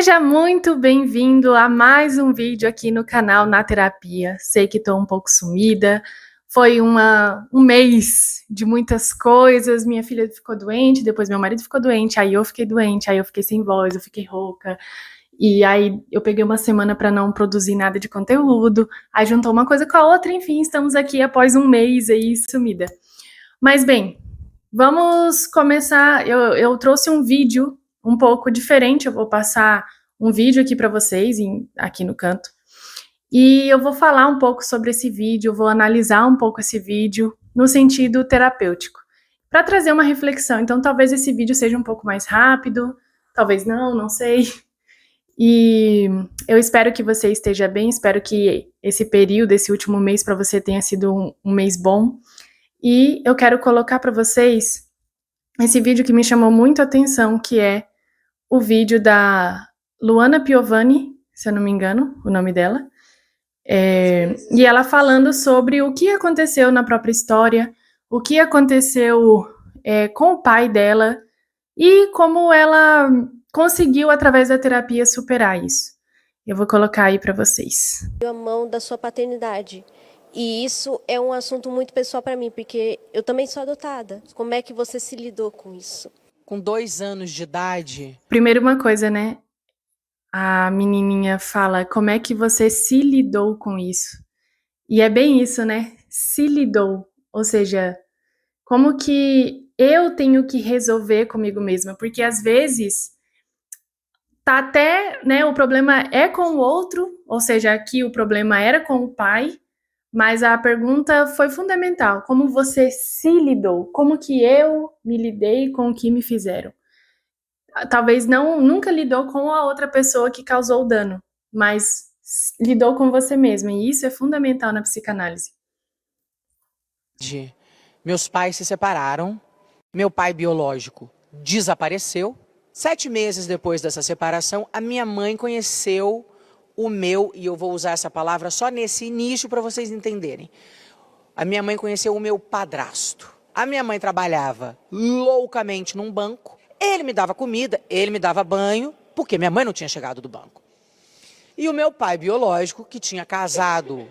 Seja muito bem-vindo a mais um vídeo aqui no canal Na Terapia. Sei que estou um pouco sumida, foi um mês de muitas coisas, minha filha ficou doente, depois meu marido ficou doente, aí eu fiquei doente, aí eu fiquei sem voz, eu fiquei rouca, e aí eu peguei uma semana para não produzir nada de conteúdo, aí juntou uma coisa com a outra, enfim, estamos aqui após um mês aí sumida. Mas bem, vamos começar, eu trouxe um vídeo um pouco diferente, eu vou passar um vídeo aqui para vocês, aqui no canto, e eu vou falar um pouco sobre esse vídeo, vou analisar um pouco esse vídeo no sentido terapêutico, para trazer uma reflexão. Então talvez esse vídeo seja um pouco mais rápido, talvez não sei, e eu espero que você esteja bem, espero que esse período, esse último mês para você tenha sido um mês bom, e eu quero colocar para vocês esse vídeo que me chamou muito a atenção, que é o vídeo da Luana Piovani, se eu não me engano, o nome dela, e ela falando sobre o que aconteceu na própria história, o que aconteceu com o pai dela e como ela conseguiu, através da terapia, superar isso. Eu vou colocar aí para vocês. A mão da sua paternidade. E isso é um assunto muito pessoal para mim, porque eu também sou adotada. Como é que você se lidou com isso? Com 2 anos de idade. Primeiro uma coisa, né? A menininha fala, como é que você se lidou com isso? E é bem isso, né? Se lidou. Ou seja, como que eu tenho que resolver comigo mesma? Porque às vezes tá até, né, o problema é com o outro, ou seja, aqui o problema era com o pai, mas a pergunta foi fundamental. Como você se lidou? Como que eu me lidei com o que me fizeram? Talvez nunca lidou com a outra pessoa que causou o dano, mas lidou com você mesma, e isso é fundamental na psicanálise. Meus pais se separaram, meu pai biológico desapareceu. 7 meses depois dessa separação, a minha mãe conheceu o meu, e eu vou usar essa palavra só nesse início para vocês entenderem. A minha mãe conheceu o meu padrasto. A minha mãe trabalhava loucamente num banco. Ele me dava comida, ele me dava banho, porque minha mãe não tinha chegado do banco. E o meu pai biológico, que tinha casado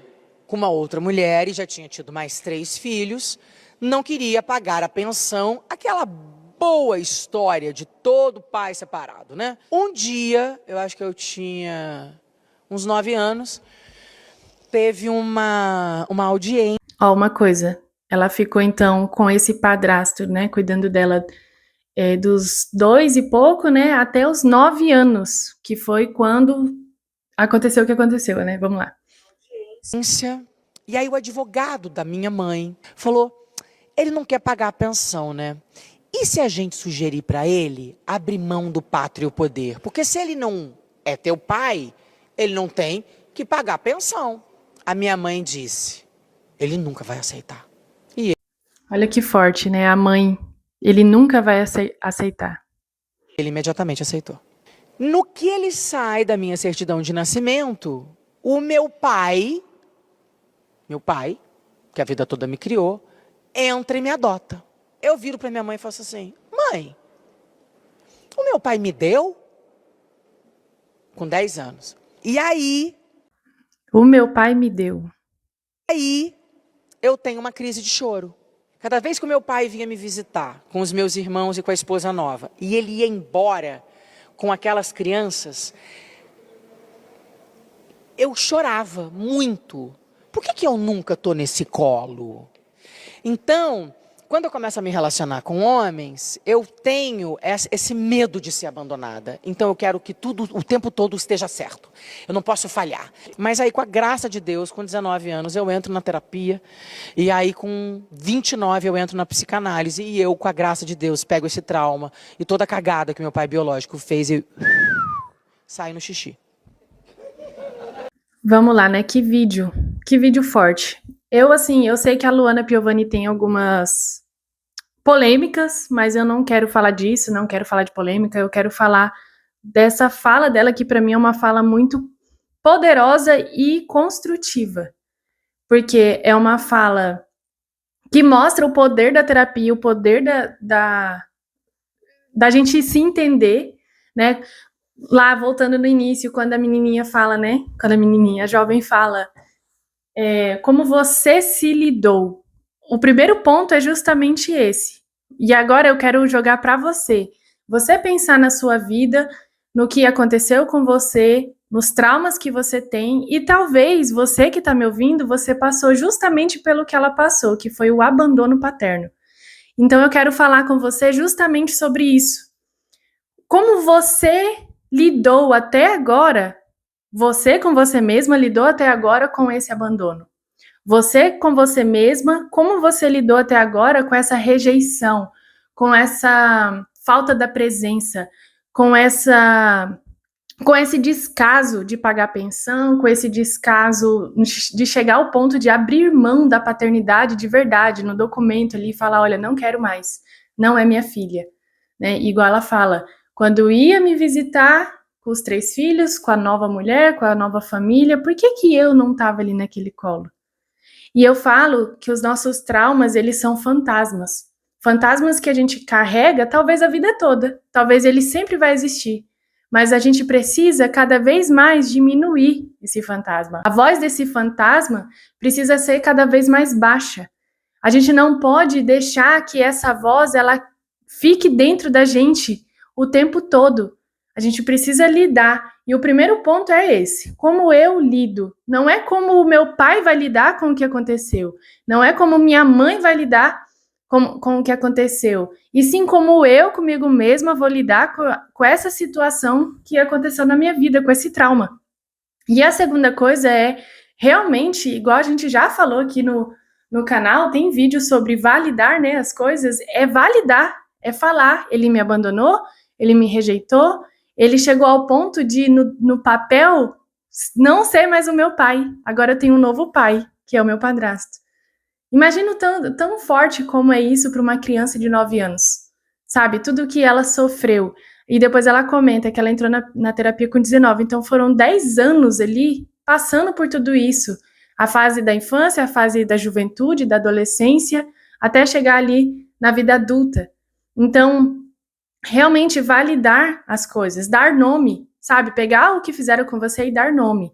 com uma outra mulher e já tinha tido mais 3 filhos, não queria pagar a pensão, aquela boa história de todo pai separado, né? Um dia, eu acho que eu tinha uns 9 anos, teve uma audiência. Ó, uma coisa, ela ficou então com esse padrasto, né, cuidando dela dos 2 e pouco, né, até os 9 anos, que foi quando aconteceu o que aconteceu, né? Vamos lá. E aí o advogado da minha mãe falou, ele não quer pagar a pensão, né? E se a gente sugerir para ele abrir mão do pátrio poder? Porque se ele não é teu pai, ele não tem que pagar a pensão. A minha mãe disse, ele nunca vai aceitar. E Olha que forte, né? A mãe, ele nunca vai aceitar. ele imediatamente aceitou. No que ele sai da minha certidão de nascimento, o meu pai, que a vida toda me criou, entra e me adota. Eu viro para minha mãe e faço assim, mãe, o meu pai me deu? Com 10 anos. E aí... O meu pai me deu. Aí eu tenho uma crise de choro. Cada vez que o meu pai vinha me visitar, com os meus irmãos e com a esposa nova, e ele ia embora com aquelas crianças, eu chorava muito. Por que eu nunca estou nesse colo? Então, quando eu começo a me relacionar com homens, eu tenho esse medo de ser abandonada. Então eu quero que tudo, o tempo todo, esteja certo. Eu não posso falhar. Mas aí, com a graça de Deus, com 19 anos, eu entro na terapia. E aí, com 29, eu entro na psicanálise. E eu, com a graça de Deus, pego esse trauma e toda a cagada que meu pai biológico fez e saio no xixi. Vamos lá, né? Que vídeo forte. Eu sei que a Luana Piovani tem algumas polêmicas, mas eu não quero falar disso, não quero falar de polêmica, eu quero falar dessa fala dela, que para mim é uma fala muito poderosa e construtiva, porque é uma fala que mostra o poder da terapia, o poder da gente se entender, né? lá voltando no início, quando a menininha fala, né? Quando a jovem fala, como você se lidou. O primeiro ponto é justamente esse. E agora eu quero jogar para você. Você pensar na sua vida, no que aconteceu com você, nos traumas que você tem, e talvez você que está me ouvindo, você passou justamente pelo que ela passou, que foi o abandono paterno. Então eu quero falar com você justamente sobre isso. Como você lidou até agora, você com você mesma lidou até agora com esse abandono? Você com você mesma, como você lidou até agora com essa rejeição, com essa falta da presença, com esse descaso de pagar pensão, com esse descaso de chegar ao ponto de abrir mão da paternidade de verdade no documento ali e falar, olha, não quero mais, não é minha filha, né? Igual ela fala, quando ia me visitar com os 3 filhos, com a nova mulher, com a nova família, por que eu não estava ali naquele colo? E eu falo que os nossos traumas, eles são fantasmas. Fantasmas que a gente carrega talvez a vida toda, talvez ele sempre vai existir. Mas a gente precisa cada vez mais diminuir esse fantasma. A voz desse fantasma precisa ser cada vez mais baixa. A gente não pode deixar que essa voz ela fique dentro da gente o tempo todo. A gente precisa lidar. E o primeiro ponto é esse. Como eu lido. Não é como o meu pai vai lidar com o que aconteceu. Não é como minha mãe vai lidar com o que aconteceu. E sim como eu, comigo mesma, vou lidar com essa situação que aconteceu na minha vida, com esse trauma. E a segunda coisa é, realmente, igual a gente já falou aqui no canal, tem vídeo sobre validar, né, as coisas. É validar, é falar. Ele me abandonou, ele me rejeitou, ele chegou ao ponto de, no papel, não ser mais o meu pai. Agora eu tenho um novo pai, que é o meu padrasto. Imagino tão forte como é isso para uma criança de 9 anos. Sabe? Tudo que ela sofreu. E depois ela comenta que ela entrou na terapia com 19. Então foram 10 anos ali passando por tudo isso. A fase da infância, a fase da juventude, da adolescência, até chegar ali na vida adulta. Então, realmente validar as coisas, dar nome, sabe? Pegar o que fizeram com você e dar nome.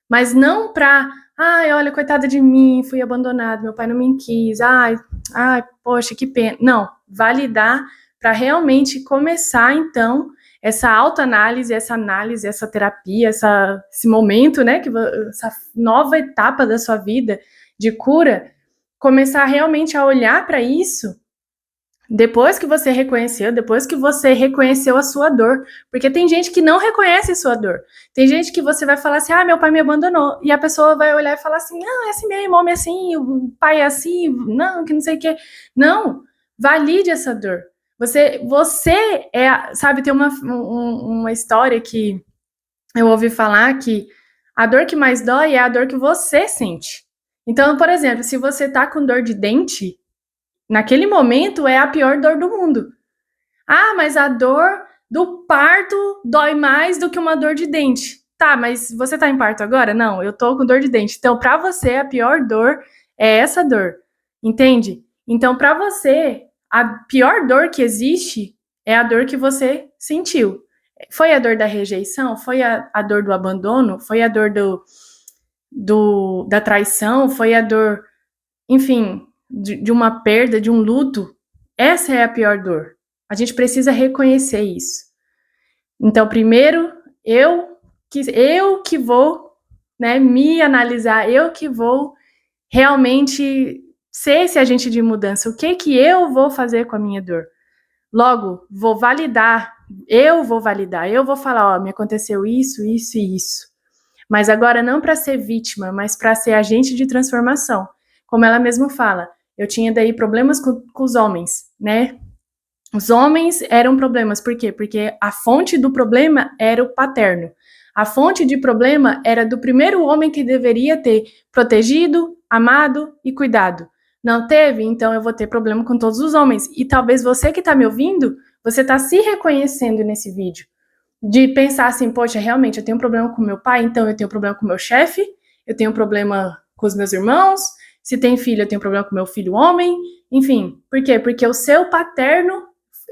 Mas não pra, ai, olha, coitada de mim, fui abandonado, meu pai não me quis, ai, poxa, que pena. Não, validar para realmente começar, então, essa autoanálise, essa análise, essa terapia, esse momento, né, essa nova etapa da sua vida de cura, começar realmente a olhar para isso depois que você reconheceu a sua dor. Porque tem gente que não reconhece a sua dor. Tem gente que você vai falar assim, meu pai me abandonou. E a pessoa vai olhar e falar assim, é assim mesmo, homem é assim, o pai é assim, não, que não sei o quê. Não, valide essa dor. Você sabe, tem uma história que eu ouvi falar que a dor que mais dói é a dor que você sente. Então, por exemplo, se você tá com dor de dente, naquele momento é a pior dor do mundo. Mas a dor do parto dói mais do que uma dor de dente. Tá, mas você tá em parto agora? Não, eu tô com dor de dente. Então, pra você, a pior dor é essa dor. Entende? Então, pra você, a pior dor que existe é a dor que você sentiu. Foi a dor da rejeição? Foi a dor do abandono? Foi a dor da traição? Foi a dor, enfim, de uma perda, de um luto? Essa é a pior dor. A gente precisa reconhecer isso. Então, primeiro, eu que vou, né, me analisar, eu que vou realmente ser esse agente de mudança. O que eu vou fazer com a minha dor? Logo, vou validar, eu vou falar, me aconteceu isso, isso e isso. Mas agora não para ser vítima, mas para ser agente de transformação. Como ela mesma fala, eu tinha daí problemas com os homens, né? Os homens eram problemas, por quê? Porque a fonte do problema era o paterno. A fonte de problema era do primeiro homem que deveria ter protegido, amado e cuidado. Não teve? Então eu vou ter problema com todos os homens. E talvez você que está me ouvindo, você está se reconhecendo nesse vídeo. De pensar assim, poxa, realmente eu tenho um problema com meu pai, então eu tenho um problema com meu chefe, eu tenho um problema com os meus irmãos, se tem filho, eu tenho um problema com meu filho homem, enfim. Por quê? Porque o seu paterno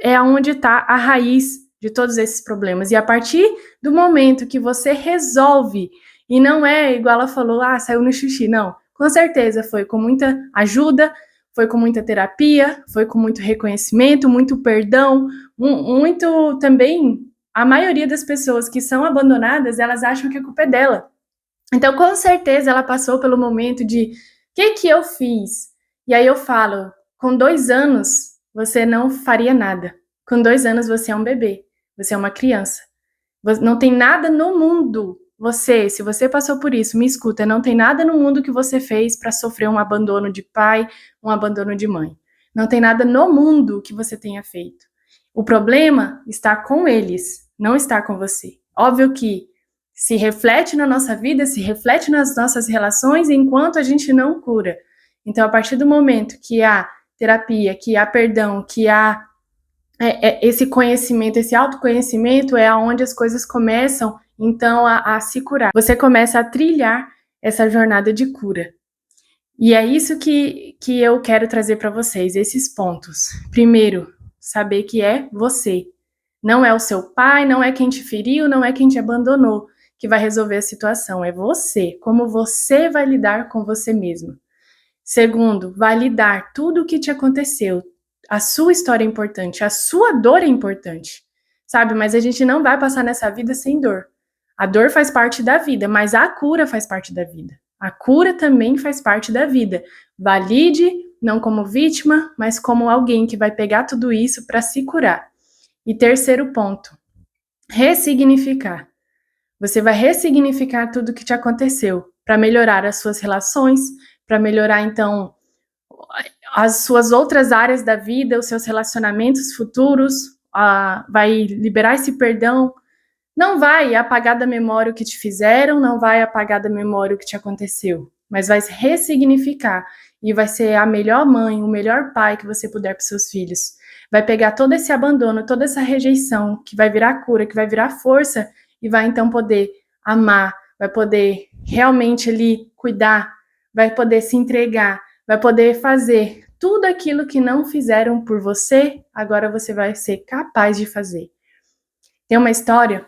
é onde está a raiz de todos esses problemas. E a partir do momento que você resolve, e não é igual ela falou, saiu no xixi, não. Com certeza foi com muita ajuda, foi com muita terapia, foi com muito reconhecimento, muito perdão, muito também. A maioria das pessoas que são abandonadas, elas acham que a culpa é dela. Então, com certeza, ela passou pelo momento de o que eu fiz? E aí eu falo, com 2 anos, você não faria nada. Com 2 anos, você é um bebê, você é uma criança. Não tem nada no mundo, se você passou por isso, me escuta, não tem nada no mundo que você fez para sofrer um abandono de pai, um abandono de mãe. Não tem nada no mundo que você tenha feito. O problema está com eles, não está com você. Óbvio que se reflete na nossa vida, se reflete nas nossas relações enquanto a gente não cura. Então, a partir do momento que há terapia, que há perdão, que há esse conhecimento, esse autoconhecimento, é onde as coisas começam, então, a se curar. Você começa a trilhar essa jornada de cura. E é isso que eu quero trazer para vocês, esses pontos. Primeiro, saber que é você. Não é o seu pai, não é quem te feriu, não é quem te abandonou que vai resolver a situação. É você. Como você vai lidar com você mesmo. Segundo, validar tudo o que te aconteceu. A sua história é importante, a sua dor é importante, sabe? Mas a gente não vai passar nessa vida sem dor. A dor faz parte da vida, mas a cura faz parte da vida. A cura também faz parte da vida. Valide, não como vítima, mas como alguém que vai pegar tudo isso para se curar. E terceiro ponto, ressignificar. Você vai ressignificar tudo o que te aconteceu para melhorar as suas relações, para melhorar, então, as suas outras áreas da vida, os seus relacionamentos futuros, vai liberar esse perdão. Não vai apagar da memória o que te fizeram, não vai apagar da memória o que te aconteceu, mas vai ressignificar e vai ser a melhor mãe, o melhor pai que você puder para seus filhos. Vai pegar todo esse abandono, toda essa rejeição, que vai virar cura, que vai virar força, e vai então poder amar, vai poder realmente ali cuidar, vai poder se entregar, vai poder fazer tudo aquilo que não fizeram por você, agora você vai ser capaz de fazer. Tem uma história,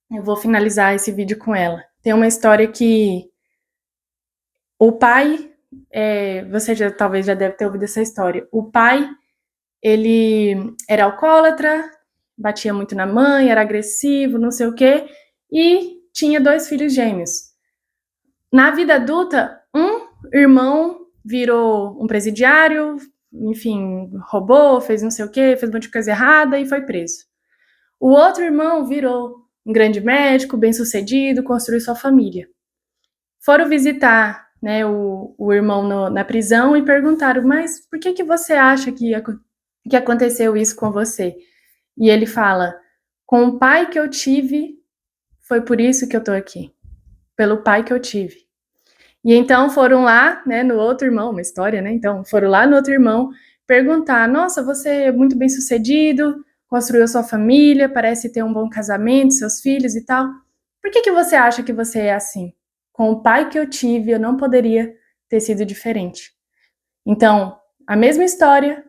eu vou finalizar esse vídeo com ela. Tem uma história que o pai, você talvez já deve ter ouvido essa história. O pai, ele era alcoólatra, batia muito na mãe, era agressivo, não sei o quê, e tinha 2 filhos gêmeos. Na vida adulta, um irmão virou um presidiário, enfim, roubou, fez não sei o quê, fez um monte de coisa errada e foi preso. O outro irmão virou um grande médico, bem-sucedido, construiu sua família. Foram visitar, né, o irmão na prisão e perguntaram, mas por que você acha que aconteceu isso com você? E ele fala, com o pai que eu tive, foi por isso que eu tô aqui. Pelo pai que eu tive. E então foram lá, né, no outro irmão, uma história, né? Então foram lá no outro irmão perguntar, nossa, você é muito bem-sucedido, construiu sua família, parece ter um bom casamento, seus filhos e tal. Por que você acha que você é assim? Com o pai que eu tive, eu não poderia ter sido diferente. Então, a mesma história,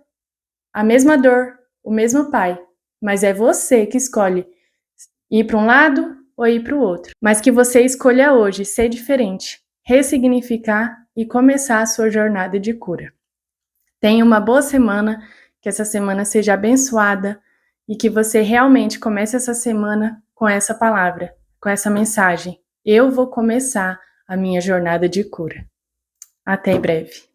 a mesma dor, o mesmo pai, mas é você que escolhe ir para um lado ou ir para o outro. Mas que você escolha hoje ser diferente, ressignificar e começar a sua jornada de cura. Tenha uma boa semana, que essa semana seja abençoada e que você realmente comece essa semana com essa palavra, com essa mensagem. Eu vou começar a minha jornada de cura. Até breve.